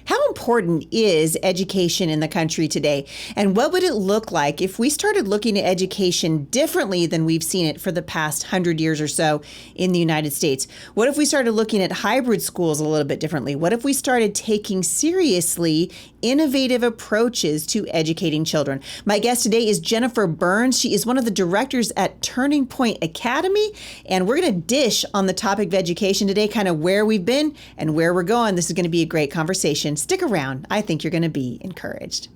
How important is education in the country today? And what would it look like if we started looking at education differently than we've seen it for the past 100 years or so in the United States? What if we started looking at hybrid schools a little bit differently? What if we started taking seriously innovative approaches to educating children? My guest today is Jennifer Burns. She is one of the directors at Turning Point Academy, and we're going to dish on the topic of education today, kind of where we've been and where we're going. This is going to be a great conversation. Stick around. I think you're going to be encouraged.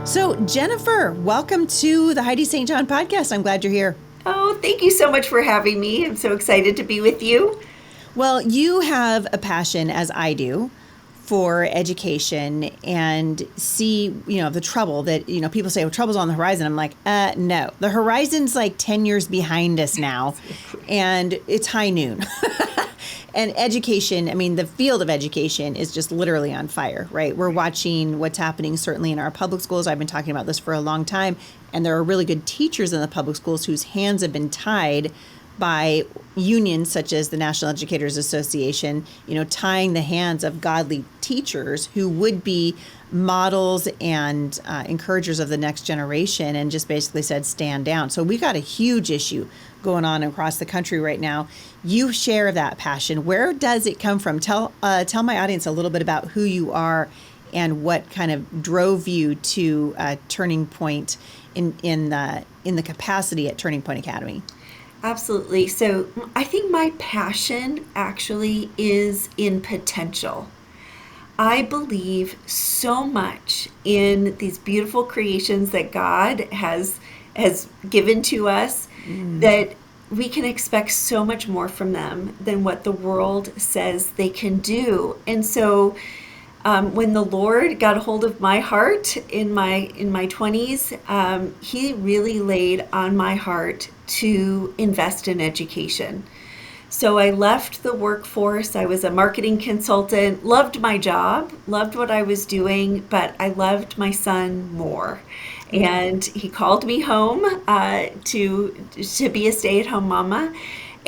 So, Jennifer, welcome to the Heidi St. John podcast. I'm glad you're here. Oh, thank you so much for having me. I'm so excited to be with you. Well, you have a passion, as I do, for education and see, the trouble that, people say, well, trouble's on the horizon. I'm like, no, the horizon's like 10 years behind us now, and it's high noon. And education, the field of education is just literally on fire, right? We're watching what's happening certainly in our public schools. I've been talking about this for a long time, and there are really good teachers in the public schools whose hands have been tied by unions such as the National Educators Association, tying the hands of godly teachers who would be models and encouragers of the next generation, and just basically said, stand down. So we got a huge issue going on across the country right now. You share that passion. Where does it come from? Tell my audience a little bit about who you are and what kind of drove you to Turning Point in the capacity at Turning Point Academy. Absolutely. So I think my passion actually is in potential. I believe so much in these beautiful creations that God has given to us that we can expect so much more from them than what the world says they can do. And so when the Lord got a hold of my heart in my 20s, He really laid on my heart to invest in education. So I left the workforce. I was a marketing consultant, loved my job, loved what I was doing, but I loved my son more. And he called me home to be a stay-at-home mama.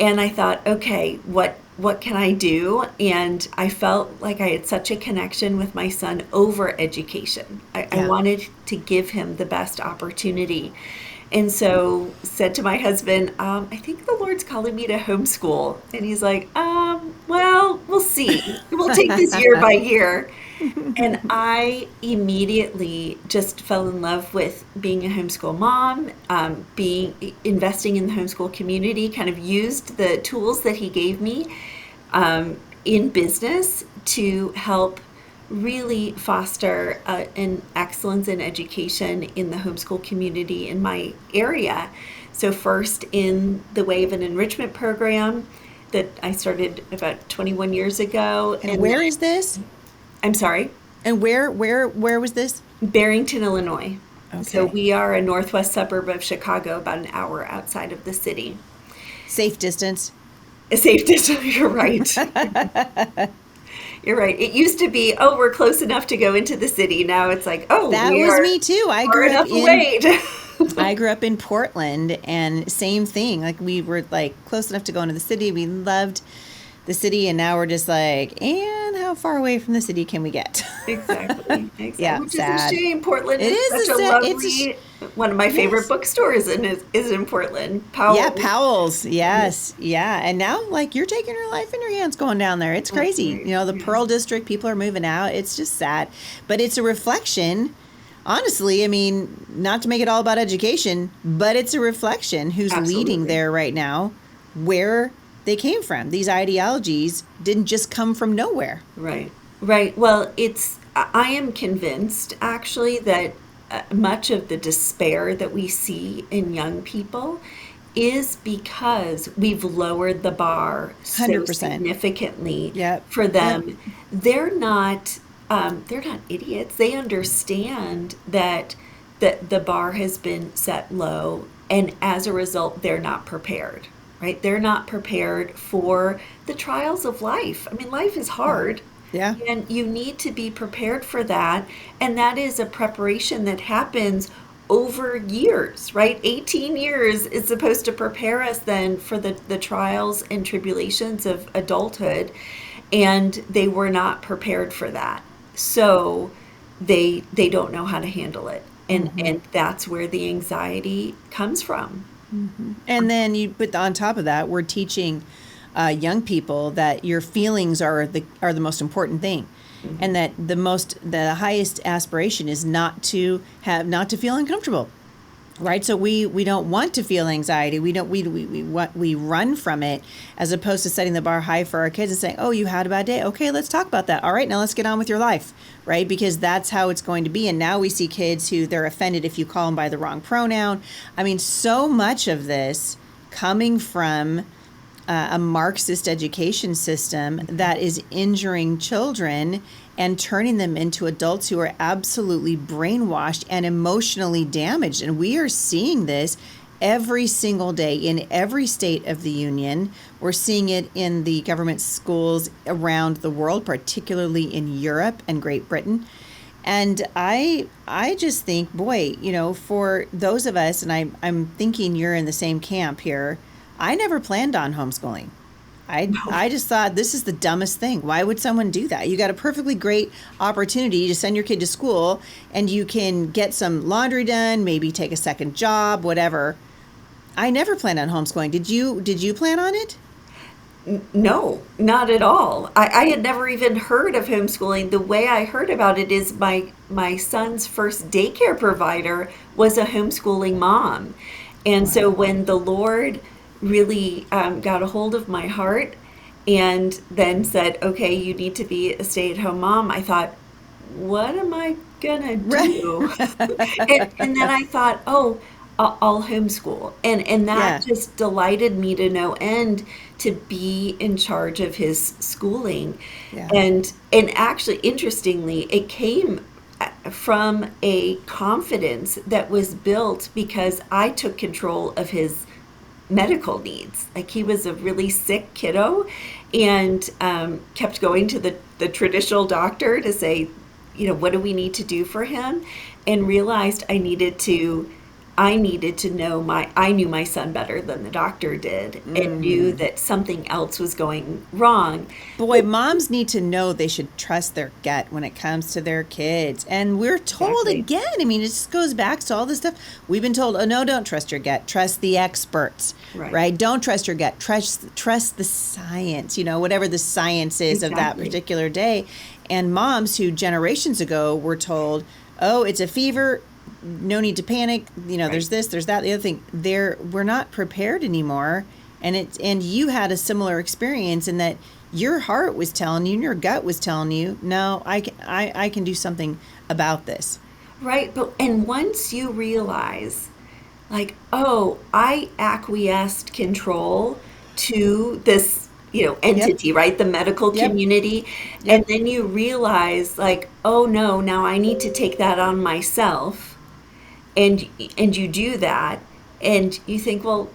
And I thought, okay, what can I do? And I felt like I had such a connection with my son over education. I wanted to give him the best opportunity. And so said to my husband, I think the Lord's calling me to homeschool. And he's like, well, we'll see. We'll take this year by year. And I immediately just fell in love with being a homeschool mom, investing in the homeschool community, kind of used the tools that he gave me in business to help really foster an excellence in education in the homeschool community in my area. So first in the way of an enrichment program that I started about 21 years ago. And where is this? I'm sorry? And where was this? Barrington, Illinois. Okay. So we are a northwest suburb of Chicago, about an hour outside of the city. Safe distance? A safe distance, you're right. You're right. It used to be, we're close enough to go into the city. Now it's like, that was me too. I grew up in Portland, and same thing. Like, we were like close enough to go into the city. We loved the city, and now we're just like, and how far away from the city can we get? Exactly. Yeah, which sad. is a shame. Portland is such a lovely, one of my favorite bookstores is in Portland. Powell's. Yeah, Powell's. Yes. Yeah. And now, like, you're taking your life in your hands going down there. It's crazy. Right. The Pearl District, people are moving out. It's just sad. But it's a reflection. Honestly, not to make it all about education, but it's a reflection who's leading there right now, where they came from. These ideologies didn't just come from nowhere. Right. Well, I am convinced actually that much of the despair that we see in young people is because we've lowered the bar so 100%. Significantly for them. Yep. They're not idiots. They understand that the bar has been set low, and as a result, they're not prepared. Right? They're not prepared for the trials of life. Life is hard. Yeah. And you need to be prepared for that. And that is a preparation that happens over years, right? 18 years is supposed to prepare us then for the trials and tribulations of adulthood, and they were not prepared for that. So they don't know how to handle it. And that's where the anxiety comes from. And then you put on top of that, we're teaching young people that your feelings are the most important thing, and that the highest aspiration is not to feel uncomfortable, right? So we don't want to feel anxiety. We run from it, as opposed to setting the bar high for our kids and saying, "Oh, you had a bad day. Okay, let's talk about that. All right, now let's get on with your life," right? Because that's how it's going to be. And now we see kids who they're offended if you call them by the wrong pronoun. I mean, so much of this coming from a Marxist education system that is injuring children and turning them into adults who are absolutely brainwashed and emotionally damaged. And we are seeing this every single day in every state of the union. We're seeing it in the government schools around the world, particularly in Europe and Great Britain. And I just think, boy, for those of us, and I'm thinking you're in the same camp here, I never planned on homeschooling. I just thought, this is the dumbest thing. Why would someone do that? You got a perfectly great opportunity to send your kid to school, and you can get some laundry done, maybe take a second job, whatever. I never planned on homeschooling. Did you plan on it? No, not at all. I had never even heard of homeschooling. The way I heard about it is my son's first daycare provider was a homeschooling mom. And so when the Lord really got a hold of my heart and then said, okay, you need to be a stay-at-home mom, I thought, what am I gonna do? And then I thought, oh, I'll homeschool. And that Yeah. just delighted me to no end to be in charge of his schooling. Yeah. And actually, interestingly, it came from a confidence that was built because I took control of his medical needs. Like, he was a really sick kiddo, and kept going to the traditional doctor to say, what do we need to do for him? And realized I needed to know I knew my son better than the doctor did, and knew that something else was going wrong. Boy, moms need to know they should trust their gut when it comes to their kids. And we're told Exactly. again, I mean, it just goes back to all this stuff. We've been told, oh, no, don't trust your gut. Trust the experts, Right. right? Don't trust your gut. Trust the science, whatever the science is of that Exactly. particular day. And moms who generations ago were told, oh, it's a fever, no need to panic, there's this, there's that, the other thing, we're not prepared anymore. And you had a similar experience in that your heart was telling you and your gut was telling you, no, I can do something about this. Right. And once you realize, like, oh, I acquiesced control to this, entity, right? The medical Yep. community. Yep. And then you realize, like, oh no, now I need to take that on myself. And you do that, and you think, well,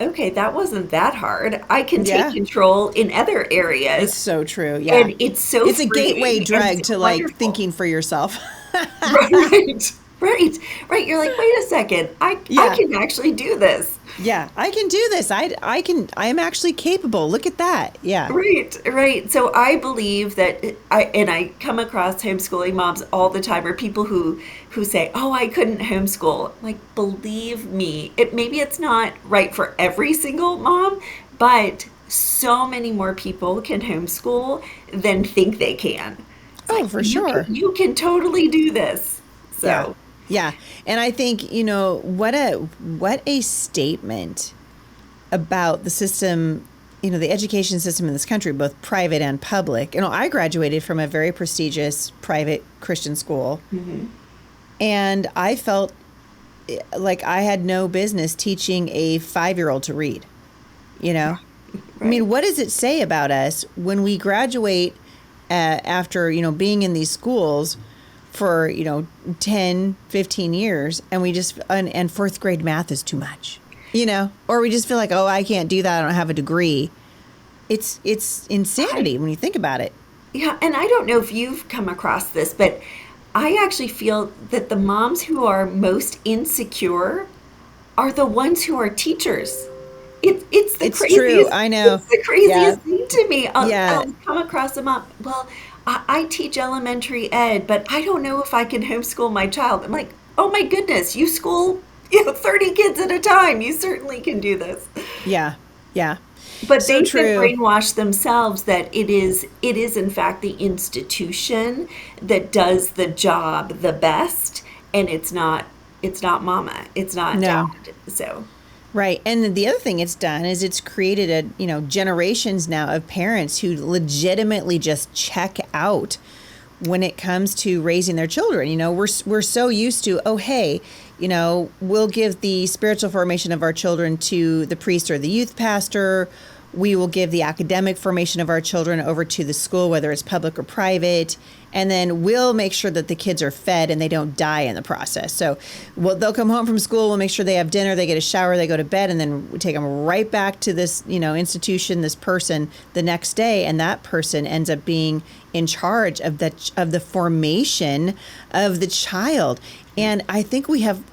okay, that wasn't that hard. I can take Yeah. control in other It's areas. so true. Yeah. And it's so It's a gateway freeing and drug so to wonderful. thinking for yourself. Right, right. You're like, wait a second, I Yeah. can actually do this. Yeah. I can do this. I am actually capable. Look at that. Yeah. Right. So I believe that I come across homeschooling moms all the time, or people who say, "Oh, I couldn't homeschool." Like, believe me, maybe it's not right for every single mom, but so many more people can homeschool than think they can. It's Oh, like, for sure. you can totally do this. Yeah. So, Yeah. And I think, what a statement about the system, the education system in this country, both private and public. I graduated from a very prestigious private Christian school, and I felt like I had no business teaching a 5-year-old to read, I right. mean, what does it say about us when we graduate after, being in these schools for, 10, 15 years, and we just, and fourth grade math is too much, or we just feel like, oh, I can't do that. I don't have a degree. It's insanity when you think about it. Yeah, and I don't know if you've come across this, but I actually feel that the moms who are most insecure are the ones who are teachers. It's the It's true. craziest. I know. It's the Yeah. craziest thing to me. Yeah. I'll come across a mom. Well, I teach elementary ed, but I don't know if I can homeschool my child. I'm like, oh my goodness, you school 30 kids at a time. You certainly can do this. Yeah. Yeah. But So they've been true. brainwashed themselves that it is in fact the institution that does the job the best, and it's not mama, it's not No. dad. So Right. And then the other thing it's done is it's created generations now of parents who legitimately just check out when it comes to raising their children. We're so used to, oh, hey, we'll give the spiritual formation of our children to the priest or the youth pastor. We will give the academic formation of our children over to the school, whether it's public or private. And then we'll make sure that the kids are fed and they don't die in the process. So they'll come home from school, we'll make sure they have dinner, they get a shower, they go to bed, and then we take them right back to this, institution, this person the next day. And that person ends up being in charge of the formation of the child. And I think we have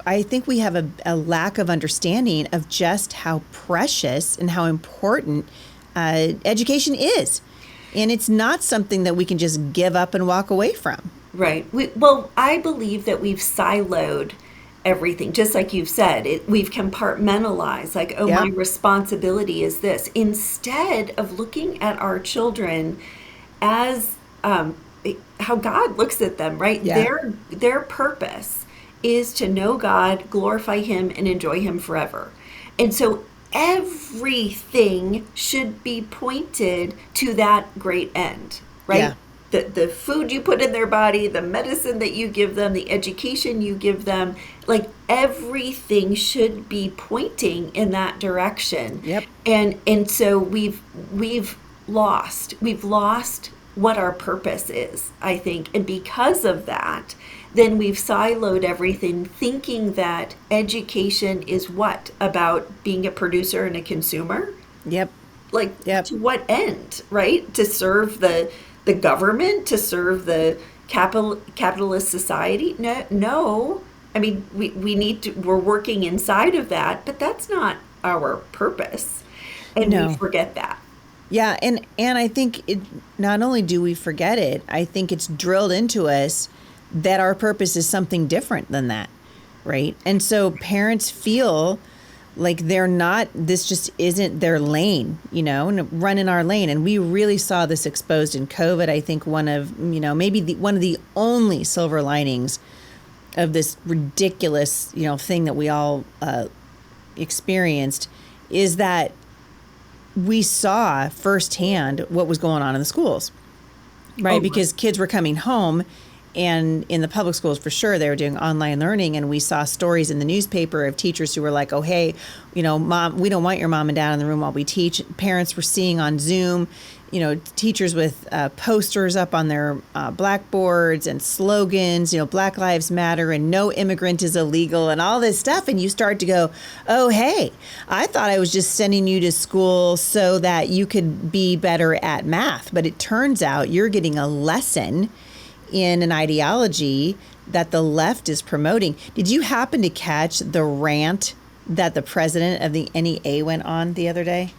a lack of understanding of just how precious and how important education is. And it's not something that we can just give up and walk away from. right. Well, I believe that we've siloed everything, just like you've said. We've compartmentalized, like, oh, my Yep. responsibility is this, instead of looking at our children as how God looks at them, right? Yeah. Their purpose is to know God, glorify Him, and enjoy Him forever. And so everything should be pointed to that great end, right? Yeah. The food you put in their body, the medicine that you give them, the education you give them, like everything should be pointing in that direction. Yep. And so we've lost what our purpose is, I think. And because of that, then we've siloed everything, thinking that education is what? About being a producer and a consumer? Yep. Like, Yep. to what end, right? To serve the government, to serve the capitalist society? No, no. I mean, we're working inside of that, but that's not our purpose. And we No. forget that. Yeah, and I think not only do we forget it, I think it's drilled into us that our purpose is something different than that, right? And so parents feel like this just isn't their lane, and run in our lane. And we really saw this exposed in COVID. I think one of, maybe one of the only silver linings of this ridiculous, thing that we all experienced is that we saw firsthand what was going on in the schools, right? Oh, Because kids were coming home, and in the public schools, for sure, they were doing online learning. And we saw stories in the newspaper of teachers who were like, oh, hey, mom, we don't want your mom and dad in the room while we teach. Parents were seeing on Zoom, teachers with posters up on their blackboards and slogans, Black Lives Matter and no immigrant is illegal and all this stuff. And you start to go, oh, hey, I thought I was just sending you to school so that you could be better at math. But it turns out you're getting a lesson in an ideology that the left is promoting. Did you happen to catch the rant that the president of the NEA went on the other day?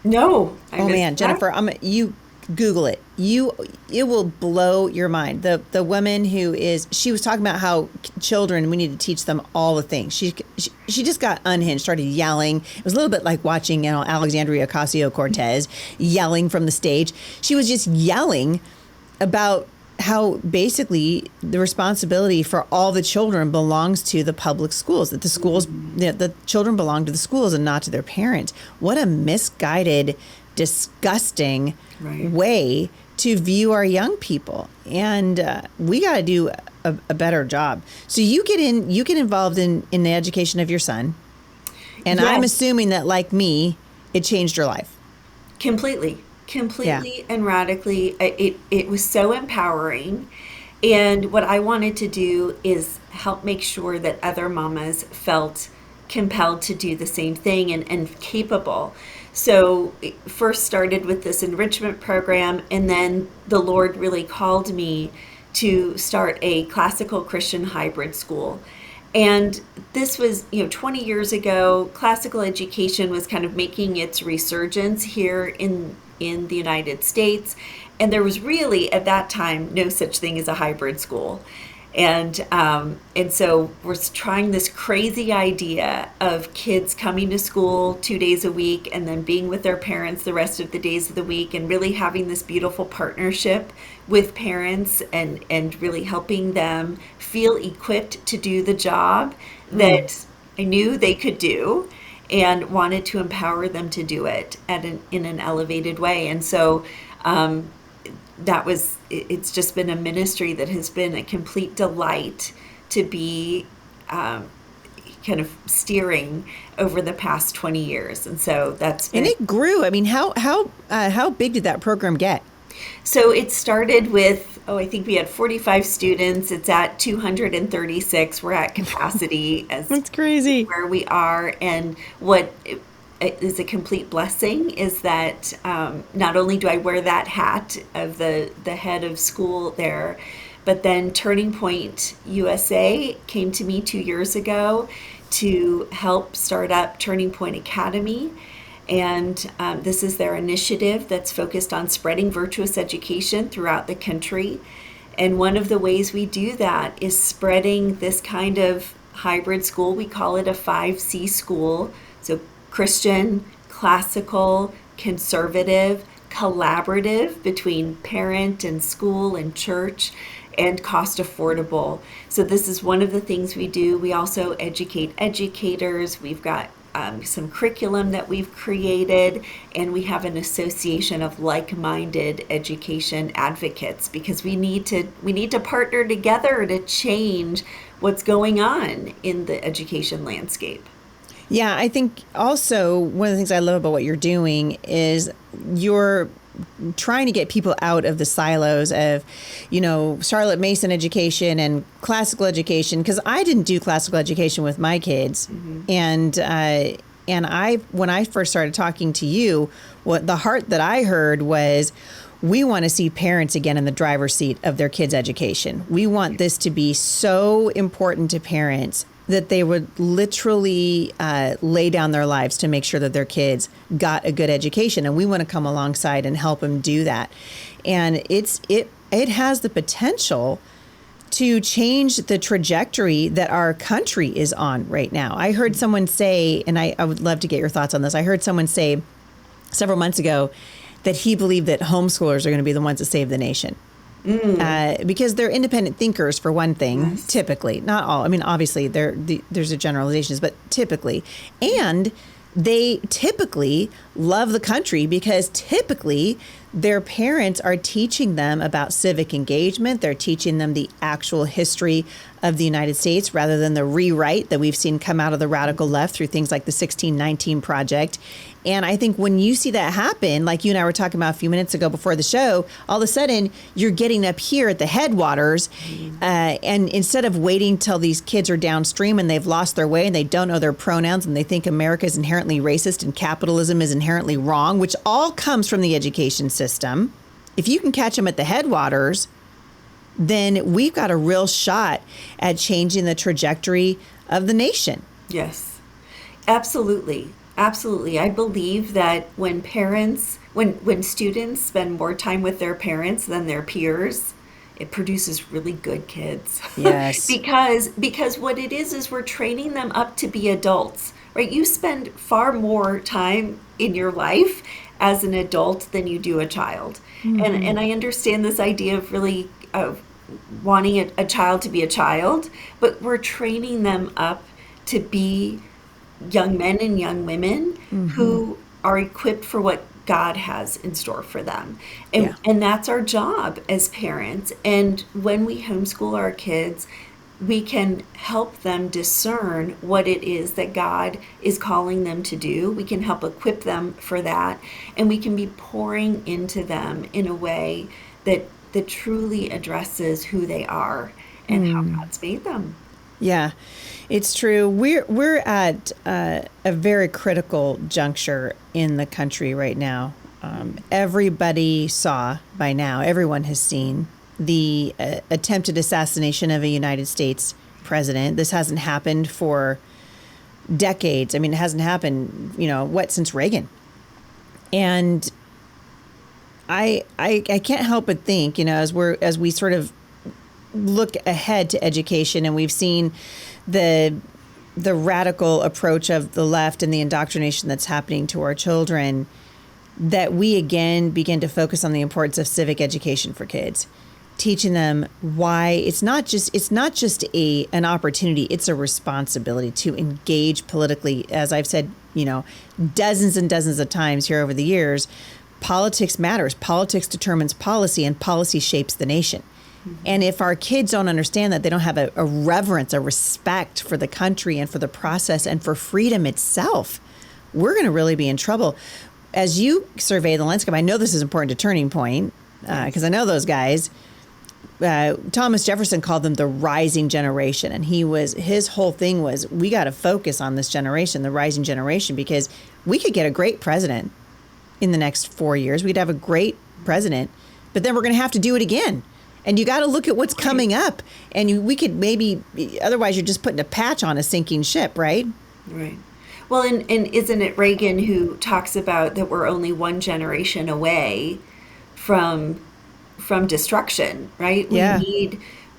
no. Oh man, Jennifer, you Google it. It will blow your mind. The woman she was talking about how children, we need to teach them all the things. She just got unhinged, started yelling. It was a little bit like watching, Alexandria Ocasio-Cortez yelling from the stage. She was just yelling about how basically the responsibility for all the children belongs to the public schools, that the children belong to the schools and not to their parents. What a misguided, disgusting Right. way to view our young people. And we got to do a better job. So you get involved in the education of your son. And I'm Yes. assuming that, like me, it changed your life. Completely, Yeah. and radically. It was so empowering. And what I wanted to do is help make sure that other mamas felt compelled to do the same thing, and capable. So it first started with this enrichment program, and then the Lord really called me to start a classical Christian hybrid school. And this was, 20 years ago. Classical education was kind of making its resurgence here in the United States. And there was really, at that time, no such thing as a hybrid school. And so we're trying this crazy idea of kids coming to school 2 days a week and then being with their parents the rest of the days of the week, and really having this beautiful partnership with parents, and really helping them feel equipped to do the job that I knew they could do, and wanted to empower them to do it in an elevated way. And so it's just been a ministry that has been a complete delight to be kind of steering over the past 20 years. And so that's been, And it grew. I mean, how big did that program get? so it started with, I think we had 45 students. It's at 236. We're at capacity as That's crazy. where we are. And what is a complete blessing is that not only do I wear that hat of the head of school there, but then Turning Point USA came to me 2 years ago to help start up Turning Point Academy. And this is their initiative that's focused on spreading virtuous education throughout the country. And one of the ways we do that is spreading this kind of hybrid school. We call it a 5C school. So Christian, classical, conservative, collaborative between parent and school and church, and cost affordable. So this is one of the things we do. We also educate educators. We've got some curriculum that we've created, and we have an association of like-minded education advocates, because we need to partner together to change what's going on in the education landscape. Yeah, I think also one of the things I love about what you're doing is you're trying to get people out of the silos of, Charlotte Mason education and classical education, because I didn't do classical education with my kids. And when I first started talking to you, what the heart that I heard was, we want to see parents again in the driver's seat of their kids' education. We want this to be so important to parents that they would literally lay down their lives to make sure that their kids got a good education. And we want to come alongside and help them do that. And it has the potential to change the trajectory that our country is on right now. I heard someone say, and I would love to get your thoughts on this. I heard someone say several months ago that he believed that homeschoolers are going to be the ones that save the nation. Because they're independent thinkers, for one thing, Yes. typically. Not all. I mean, obviously, there's a generalizations, but typically. And they typically love the country because typically their parents are teaching them about civic engagement. They're teaching them the actual history of the United States rather than the rewrite that we've seen come out of the radical left through things like the 1619 Project. And I think when you see that happen, like you and I were talking about a few minutes ago before the show, all of a sudden you're getting up here at the headwaters. And instead of waiting till these kids are downstream and they've lost their way and they don't know their pronouns and they think America is inherently racist and capitalism is inherently wrong, which all comes from the education system. If you can catch them at the headwaters, then we've got a real shot at changing the trajectory of the nation. Yes, absolutely. Absolutely. I believe that when students spend more time with their parents than their peers, it produces really good kids. Yes. because what it is we're training them up to be adults, right? You spend far more time in your life as an adult than you do a child. And I understand this idea of really wanting a child to be a child, but we're training them up to be young men and young women who are equipped for what God has in store for them. And that's our job as parents. And when we homeschool our kids, we can help them discern what it is that God is calling them to do. We can help equip them for that. And we can be pouring into them in a way that truly addresses who they are and how God's made them. Yeah, it's true. We're at a very critical juncture in the country right now. Everybody saw by now, everyone has seen the attempted assassination of a United States president. This hasn't happened for decades. I mean, it hasn't happened, since Reagan. And I can't help but think, as we sort of look ahead to education, and we've seen the radical approach of the left and the indoctrination that's happening to our children, that we again begin to focus on the importance of civic education for kids, teaching them why it's not just an opportunity, it's a responsibility to engage politically. As I've said, dozens and dozens of times here over the years, politics matters. Politics determines policy, and policy shapes the nation. And if our kids don't understand that, they don't have a reverence, a respect for the country and for the process and for freedom itself, we're going to really be in trouble. As you survey the landscape, I know this is important to Turning Point, because I know those guys. Thomas Jefferson called them the rising generation. And his whole thing was, we got to focus on this generation, the rising generation, because we could get a great president in the next 4 years. We'd have a great president, but then we're going to have to do it again. And you got to look at what's coming up. And we could otherwise you're just putting a patch on a sinking ship, right? Right. Well, and isn't it Reagan who talks about that we're only one generation away from destruction, right? Yeah.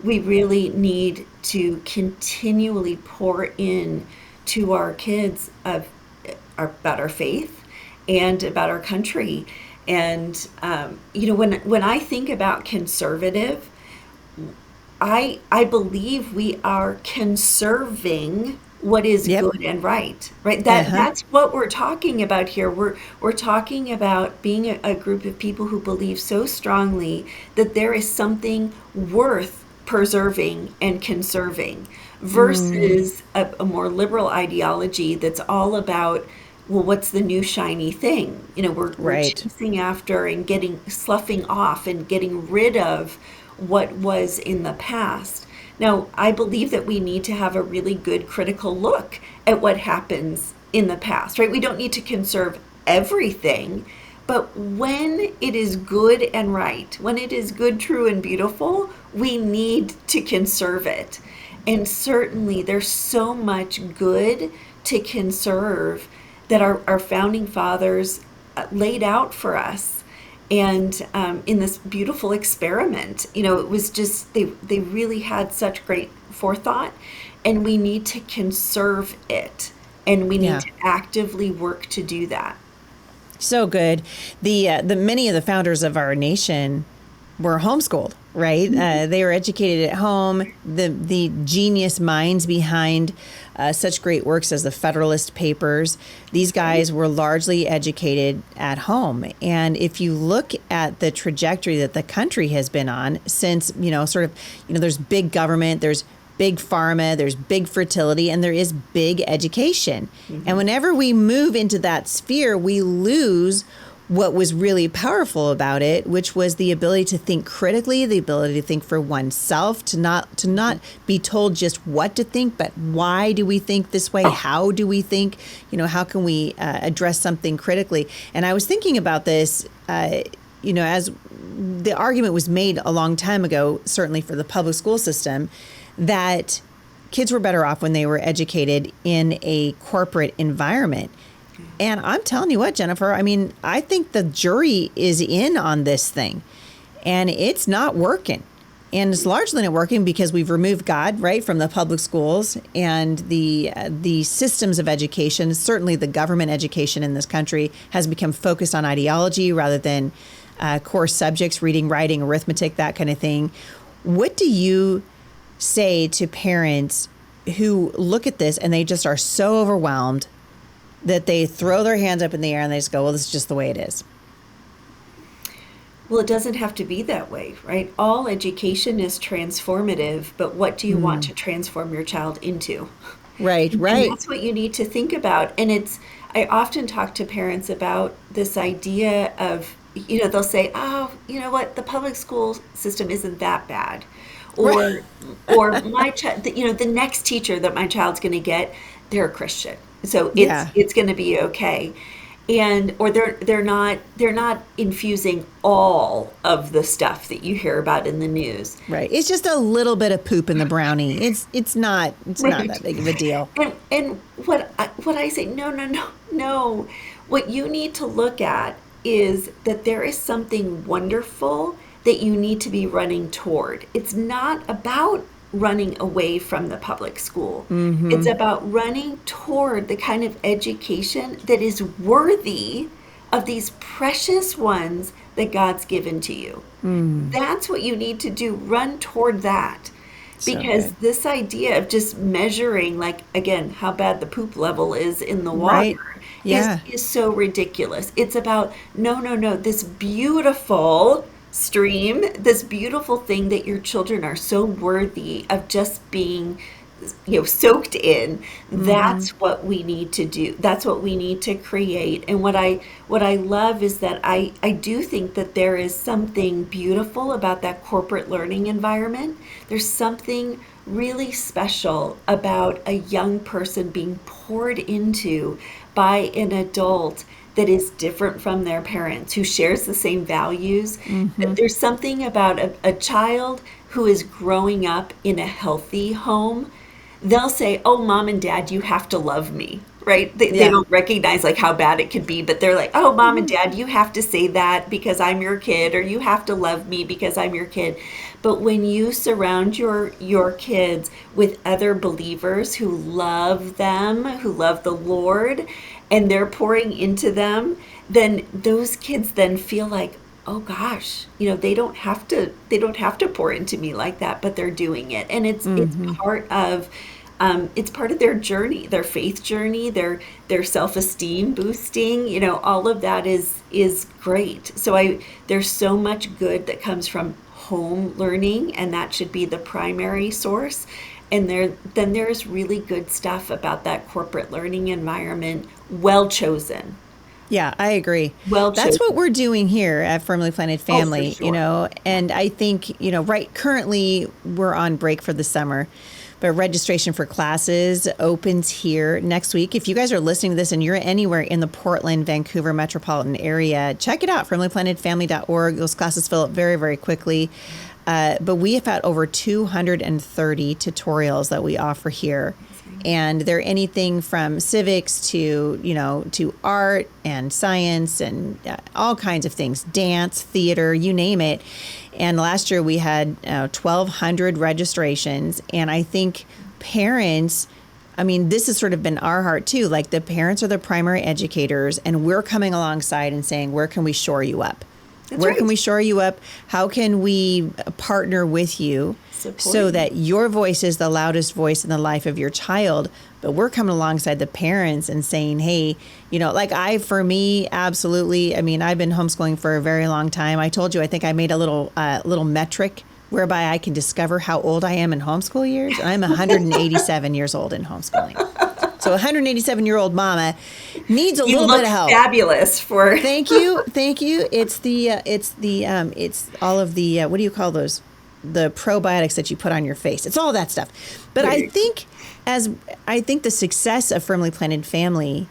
We really need to continually pour in to our kids about our faith and about our country. And, when I think about conservative, I believe we are conserving what is good and right? That's what we're talking about here. We're talking about being a group of people who believe so strongly that there is something worth preserving and conserving versus a more liberal ideology that's all about, well, what's the new shiny thing? We're chasing after and sloughing off and getting rid of what was in the past. Now, I believe that we need to have a really good critical look at what happens in the past, right? We don't need to conserve everything, but when it is good and right, when it is good, true, and beautiful, we need to conserve it. And certainly there's so much good to conserve that our founding fathers laid out for us. And in this beautiful experiment, it was just, they really had such great forethought, and we need to conserve it, and we need to actively work to do that. So good. The many of the founders of our nation were homeschooled, right? They were educated at home. The genius minds behind such great works as the Federalist Papers, these guys were largely educated at home. And if you look at the trajectory that the country has been on since, there's big government, there's big pharma, there's big fertility, and there is big education. And whenever we move into that sphere, we lose what was really powerful about it, which was the ability to think critically, the ability to think for oneself, to not be told just what to think, but why do we think this way? How do we think? How can we address something critically? And I was thinking about this, as the argument was made a long time ago, certainly for the public school system, that kids were better off when they were educated in a corporate environment. And I'm telling you what, Jennifer, I think the jury is in on this thing, and it's not working. And it's largely not working because we've removed God, right, from the public schools and the systems of education. Certainly the government education in this country has become focused on ideology rather than core subjects, reading, writing, arithmetic, that kind of thing. What do you say to parents who look at this and they just are so overwhelmed that they throw their hands up in the air and they just go, well, this is just the way it is? Well, it doesn't have to be that way, right? All education is transformative, but what do you want to transform your child into? Right. And that's what you need to think about. And I often talk to parents about this idea of, they'll say, oh, you know what, the public school system isn't that bad. Or my child, the next teacher that my child's going to get, they're a Christian. So it's going to be okay. and or they're not infusing all of the stuff that you hear about in the news. Right. It's just a little bit of poop in the brownie. It's not Right. that big of a deal. And what I say, no, no, no, no. What you need to look at is that there is something wonderful that you need to be running toward. It's not about running away from the public school. It's about running toward the kind of education that is worthy of these precious ones that God's given to you. That's what you need to do. Run toward that. So Because good. this idea of just measuring, like, again, how bad the poop level is in the Right. water Yeah. is so ridiculous. It's about, no, no, no, this beautiful stream, this beautiful thing that your children are so worthy of just being, soaked in. That's what we need to do. That's what we need to create. And what I love is that I do think that there is something beautiful about that corporate learning environment. There's something really special about a young person being poured into by an adult that is different from their parents, who shares the same values. There's something about a child who is growing up in a healthy home. They'll say, "Oh, mom and dad, you have to love me." Right? They Yeah. don't recognize like how bad it could be, but they're like, "Oh, mom and dad, you have to say that because I'm your kid, or you have to love me because I'm your kid." But when you surround your kids with other believers who love them, who love the Lord, and they're pouring into them, then those kids then feel like, "Oh gosh, they don't have to pour into me like that, but they're doing it." And it's part of their journey, their faith journey, their self-esteem boosting. All of that is great. So there's so much good that comes from home learning, and that should be the primary source. And there's really good stuff about that corporate learning environment, well chosen. Yeah, I agree. Well That's what chosen. we're doing here at Firmly Planted Oh, for Family, sure. and I think, right, currently we're on break for the summer, but registration for classes opens here next week. If you guys are listening to this and you're anywhere in the Portland, Vancouver metropolitan area, check it out, firmlyplantedfamily.org. Those classes fill up very, very quickly. But we have had over 230 tutorials that we offer here. And they're anything from civics to art and science and all kinds of things, dance, theater, you name it. And last year we had 1,200 registrations. And I think parents, this has sort of been our heart too. Like, the parents are the primary educators, and we're coming alongside and saying, where can we shore you up? That's Where can right. we shore you up? How can we partner with you Support so you. that your voice is the loudest voice in the life of your child? But we're coming alongside the parents and saying, hey, for me, absolutely. I've been homeschooling for a very long time. I told you, I think I made a little metric whereby I can discover how old I am in homeschool years. And I'm 187 years old in homeschooling. So a 187-year-old mama needs a You little bit look of help. fabulous for. Thank you, thank you. It's all of the what do you call those? The probiotics that you put on your face. It's all that stuff. But There I you think the success of Firmly Planted Family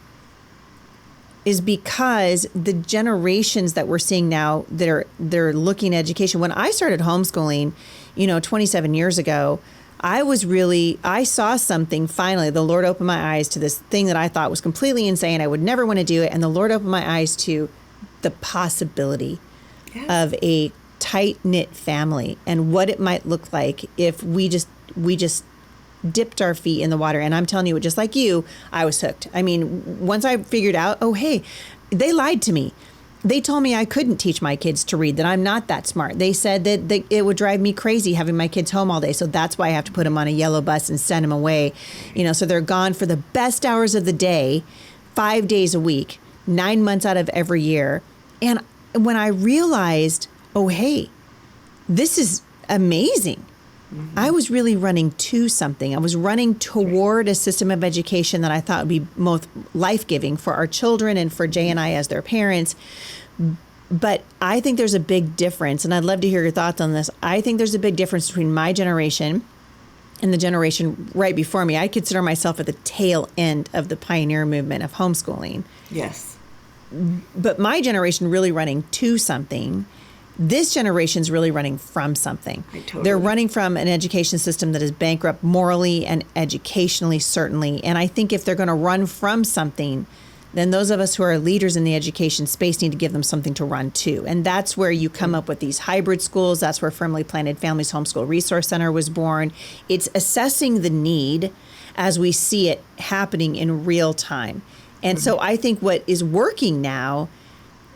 is because the generations that we're seeing now they're looking at education. When I started homeschooling, 27 years ago, I saw something. Finally, the Lord opened my eyes to this thing that I thought was completely insane. I would never want to do it. And the Lord opened my eyes to the possibility Yes. of a tight knit family and what it might look like if we just dipped our feet in the water. And I'm telling you, just like you, I was hooked. Once I figured out, oh, hey, they lied to me. They told me I couldn't teach my kids to read, that I'm not that smart. They said that it would drive me crazy having my kids home all day. So that's why I have to put them on a yellow bus and send them away. So they're gone for the best hours of the day, 5 days a week, 9 months out of every year. And when I realized, oh, hey, this is amazing. I was really running to something. I was running toward a system of education that I thought would be most life-giving for our children and for Jay and I as their parents. But I think there's a big difference, and I'd love to hear your thoughts on this. I think there's a big difference between my generation and the generation right before me. I consider myself at the tail end of the pioneer movement of homeschooling. Yes. but my generation really running to something. This generation's really running from something. They're running from an education system that is bankrupt morally and educationally, certainly. And I think if they're going to run from something, then those of us who are leaders in the education space need to give them something to run to. And that's where you come up with these hybrid schools. That's where Firmly Planted Families Homeschool Resource Center was born. It's assessing the need as we see it happening in real time. And so I think what is working now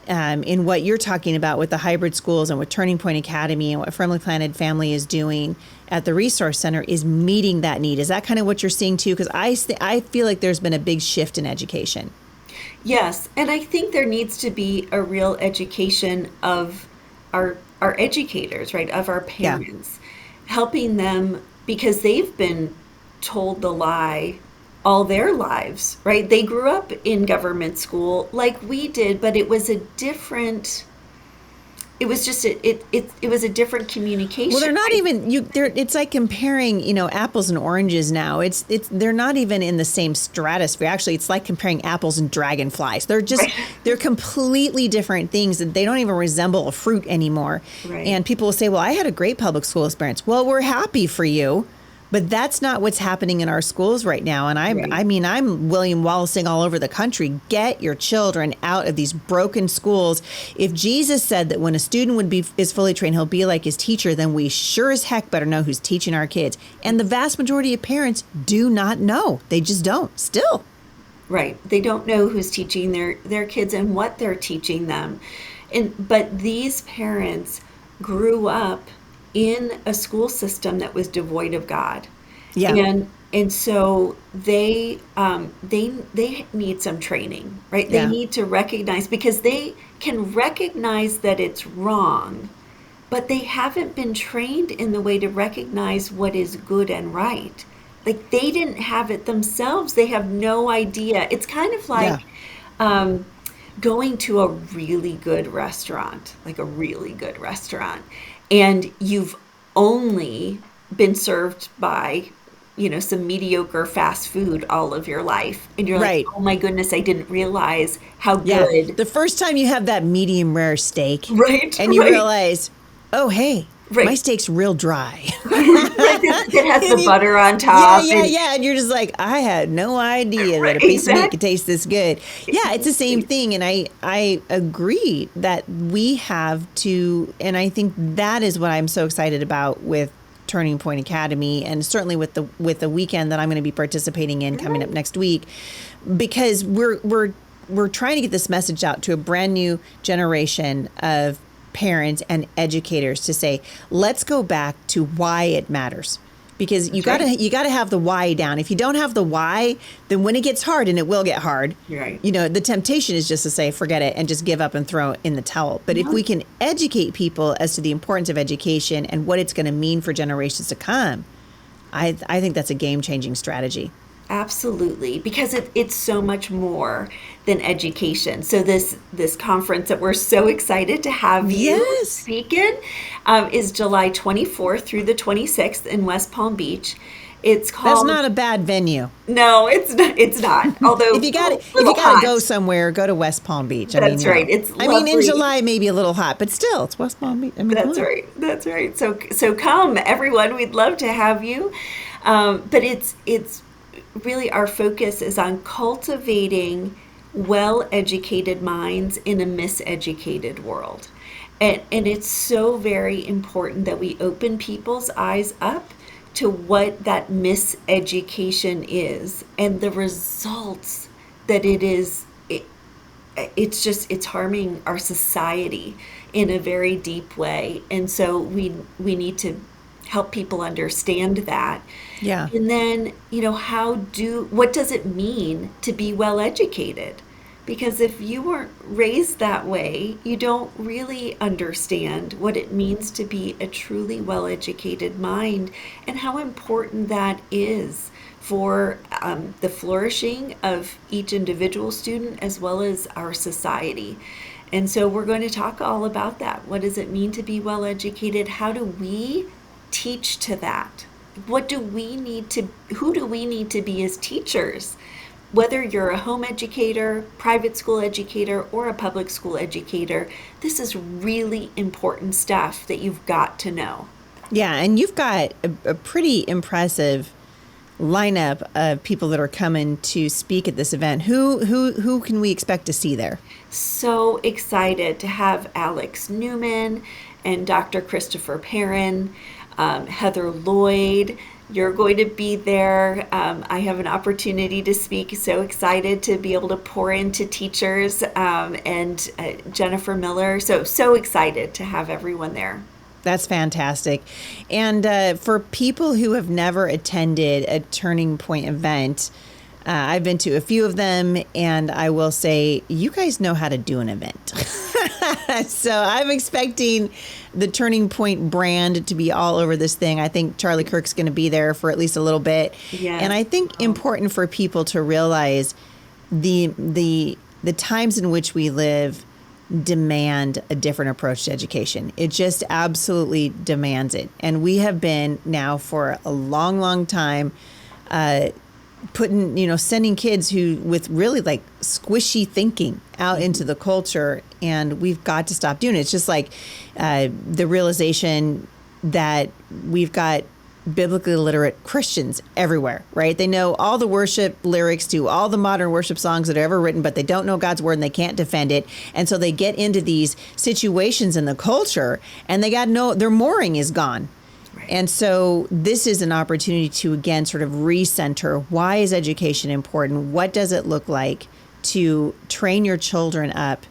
in what you're talking about with the hybrid schools and with Turning Point Academy and what Firmly Planted Family is doing at the Resource Center is meeting that need. Is that kind of what you're seeing too? Because I feel like there's been a big shift in education. Yes, and I think there needs to be a real education of our educators, right? Of our parents, helping them because they've been told the lie all their lives, right? They grew up in government school like we did, but it was a different. It was just it was a different communication. Well, they're not even it's like comparing apples and oranges now. It's they're not even in the same stratosphere. Actually, it's like comparing apples and dragonflies. They're completely different things, and they don't even resemble a fruit anymore. Right. And people will say, "Well, I had a great public school experience." Well, we're happy for you. But that's not what's happening in our schools right now. And I'm William Wallacing all over the country. Get your children out of these broken schools. If Jesus said that when a student is fully trained, he'll be like his teacher, then we sure as heck better know who's teaching our kids. And the vast majority of parents do not know. They just don't still. Right. They don't know who's teaching their kids and what they're teaching them. But these parents grew up in a school system that was devoid of God. Yeah. And so they need some training, right? They need to recognize, because they can recognize that it's wrong, but they haven't been trained in the way to recognize what is good and right. Like, they didn't have it themselves. They have no idea. It's kind of like going to a really good restaurant, and you've only been served by, some mediocre fast food all of your life. And you're like, oh my goodness, I didn't realize how good. The first time you have that medium rare steak. Right. And you realize, oh, hey, my steak's real dry. It has the butter on top. Yeah. And you're just like, I had no idea that a piece of meat could taste this good. Yeah, it's the same thing. And I agree that we have to, and I think that is what I'm so excited about with Turning Point Academy, and certainly with the weekend that I'm going to be participating in coming up next week, because we're trying to get this message out to a brand new generation of parents and educators to say, let's go back to why it matters. Because you gotta have the why down. If you don't have the why, then when it gets hard, and it will get hard, the temptation is just to say, forget it, and just give up and throw in the towel. But if we can educate people as to the importance of education and what it's going to mean for generations to come, I think that's a game-changing strategy. Absolutely, because it's so much more than education. So this conference that we're so excited to have you speak in is July 24th through the 26th in West Palm Beach. It's called. That's not a bad venue. No, it's not. It's not. Although if you gotta go somewhere, go to West Palm Beach. That's right. It's lovely. In July maybe a little hot, but still, it's West Palm Beach. That's right. That's right. So come, everyone. We'd love to have you. But it's really, our focus is on cultivating well-educated minds in a miseducated world. And it's so very important that we open people's eyes up to what that miseducation is and the results that it is. It's harming our society in a very deep way. And so we need to help people understand that. Yeah. And then, what does it mean to be well educated? Because if you weren't raised that way, you don't really understand what it means to be a truly well educated mind and how important that is for the flourishing of each individual student as well as our society. And so we're going to talk all about that. What does it mean to be well educated? How do we teach to that? Who do we need to be as teachers whether you're a home educator, private school educator, or a public school educator, this is really important stuff that you've got to know. Yeah, and you've got a pretty impressive lineup of people that are coming to speak at this event. Who can we expect to see there? So excited to have Alex Newman and Dr. Christopher Perrin, Heather Lloyd. You're going to be there. I have an opportunity to speak. So excited to be able to pour into teachers, and Jennifer Miller. So excited to have everyone there. That's fantastic. And for people who have never attended a Turning Point event, I've been to a few of them, and I will say, you guys know how to do an event. So I'm expecting the Turning Point brand to be all over this thing. I think Charlie Kirk's going to be there for at least a little bit. Yeah. And I think important for people to realize the times in which we live demand a different approach to education. It just absolutely demands it. And we have been now for a long, long time sending kids who with really like squishy thinking out into the culture, and we've got to stop doing it. It's just like the realization that we've got biblically literate Christians everywhere, right? They know all the worship lyrics to all the modern worship songs that are ever written, but they don't know God's word and they can't defend it. And so they get into these situations in the culture and they got their mooring is gone. Right. And so this is an opportunity to, again, sort of recenter. Why is education important? What does it look like to train your children up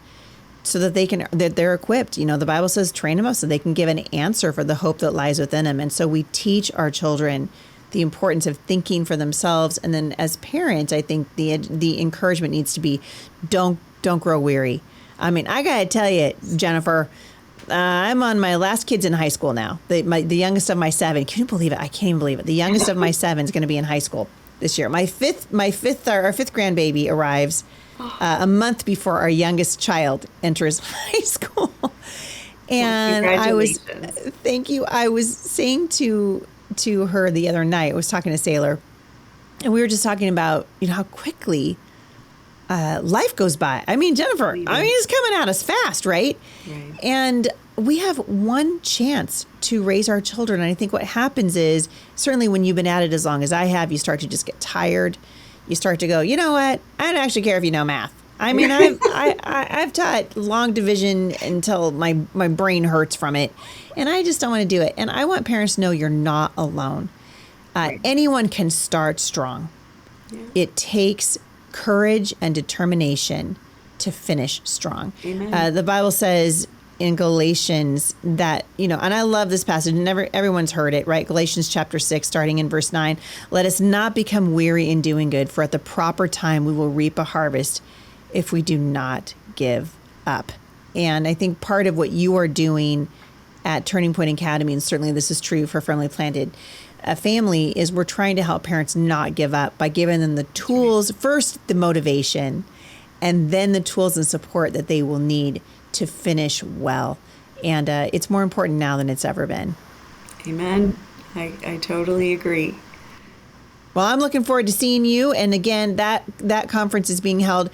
so that they're equipped? The Bible says train them up so they can give an answer for the hope that lies within them. And so we teach our children the importance of thinking for themselves. And then as parents, I think the encouragement needs to be, don't grow weary. I mean, I got to tell you, Jennifer, I'm on my last kids in high school now. The youngest of my 7. Can you believe it? I can't even believe it. The youngest of my 7 is going to be in high school this year. Our fifth grandbaby arrives a month before our youngest child enters high school. And thank you. I was saying to her the other night, I was talking to Sailor, and we were just talking about, how quickly life goes by. I mean, Jennifer, it's coming at us fast, right? Right. And we have one chance to raise our children. And I think what happens is, certainly when you've been at it as long as I have, you start to just get tired. You start to go, you know what? I don't actually care if you know math. I mean, I've taught long division until my brain hurts from it, and I just don't want to do it. And I want parents to know you're not alone. Right. Anyone can start strong. Yeah. It takes courage and determination to finish strong. Amen. The Bible says in Galatians that, and I love this passage, and everyone's heard it, right? Galatians chapter 6, starting in verse 9, let us not become weary in doing good, for at the proper time we will reap a harvest if we do not give up. And I think part of what you are doing at Turning Point Academy, and certainly this is true for Firmly Planted Family, is we're trying to help parents not give up by giving them the tools, first the motivation, and then the tools and support that they will need to finish well. And it's more important now than it's ever been. Amen. I totally agree. Well, I'm looking forward to seeing you. And again, that conference is being held.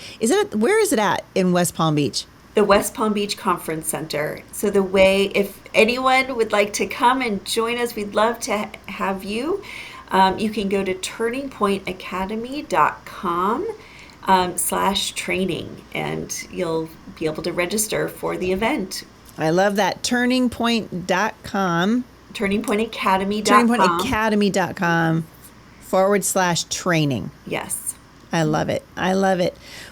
Where is it at in West Palm Beach? The West Palm Beach Conference Center. So if anyone would like to come and join us, we'd love to have you. You can go to turningpointacademy.com /training, and you'll be able to register for the event. I love that. Turningpoint.com. Turningpointacademy.com. /training. Yes. I love it.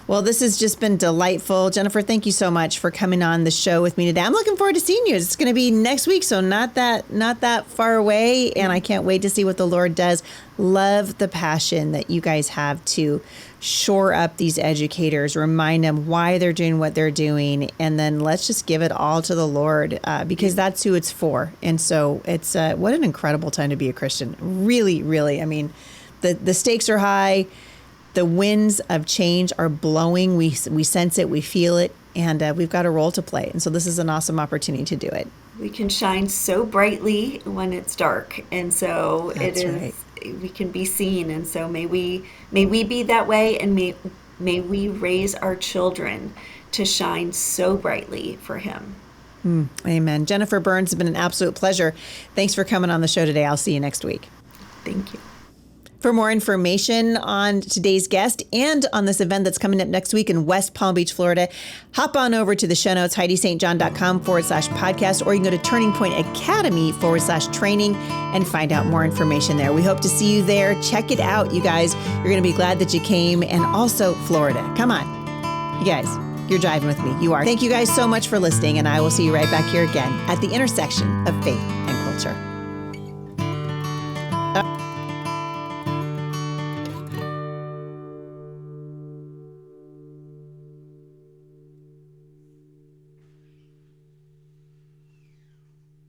Well, this has just been delightful. Jennifer, thank you so much for coming on the show with me today. I'm looking forward to seeing you. It's going to be next week, so not that far away, and I can't wait to see what the Lord does. Love the passion that you guys have to shore up these educators, remind them why they're doing what they're doing, and then let's just give it all to the Lord, because that's who it's for. And so it's what an incredible time to be a Christian. Really, really. I mean, the stakes are high. The winds of change are blowing. We sense it, we feel it, and we've got a role to play. And so this is an awesome opportunity to do it. We can shine so brightly when it's dark. And so we can be seen. And so may we be that way, and may we raise our children to shine so brightly for him. Amen. Jennifer Burns, has been an absolute pleasure. Thanks for coming on the show today. I'll see you next week. Thank you. For more information on today's guest and on this event that's coming up next week in West Palm Beach, Florida, hop on over to the show notes, HeidiSt.John.com/podcast, or you can go to Turning Point Academy/training and find out more information there. We hope to see you there. Check it out, you guys. You're going to be glad that you came. And also Florida. Come on. You guys, you're driving with me. You are. Thank you guys so much for listening, and I will see you right back here again at the intersection of faith and culture.